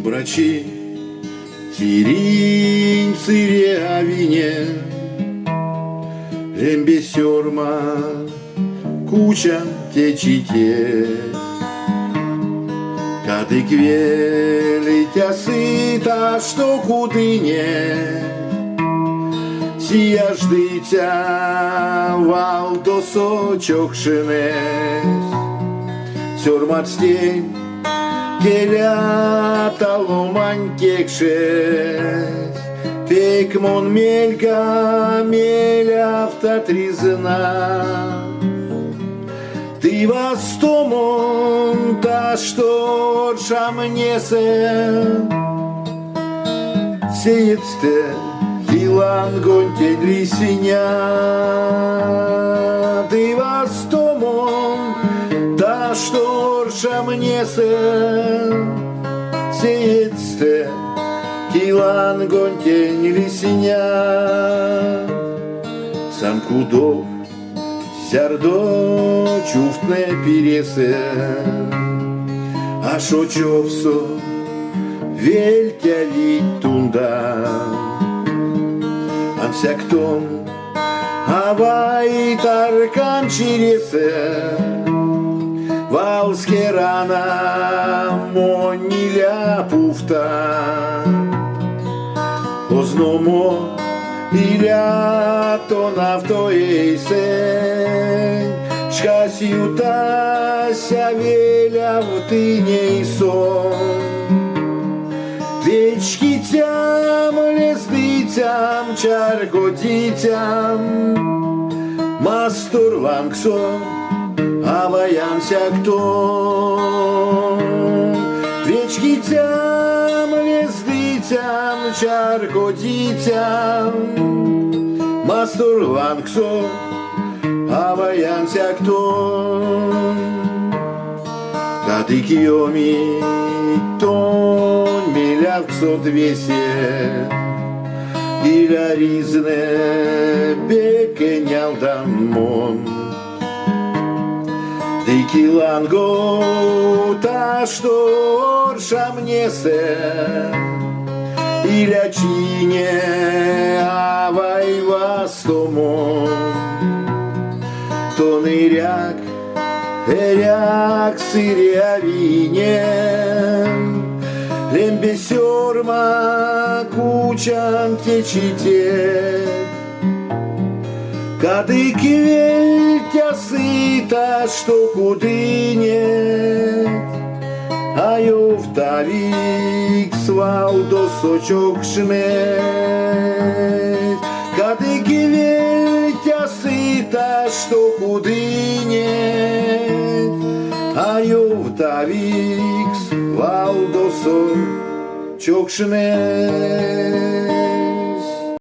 брачи, тиринь цирявине, лембесерма, куча течите, кады квели тясыта, что кудыне, сия ждыця вал до сочок шинес, сёрмат стень, келя таломань кекшес, пек мон мелька меля автотризна. Ты востомон та что шамнесе, сеется Илан гонте лисиня. Ты востомон та что шамнесе, сеется Илан гонте лисиня. Сам кудов сярдо чуфтне пересе, а шо човсо вельтя литунда. Ан всяктом авай таркан чиресе, валскерана мониля пуфта. Озномо иля то навтоейсе, шкасиутася веля в тыней сон. Вечки тям, лездыцям, чаргодитям, мастур ванксон, аваян сяктон. Вечки тям, лездыцям, чаргодитям, мастур ванксон, аваян сяктон. Кады киоми тон милявксо двесе, иля ризне бекенялдамон. Дикиланго та что оршамнесе, иля чине авай вастомон. То ныряк эряк сырявине, лембесерма кучан течите, кады квельтя сыта, что кудыне, а юфтавик свал до сочок шмет. Кады квельтя сыта, что кудыне, а юфтавик свал до сочок шмет.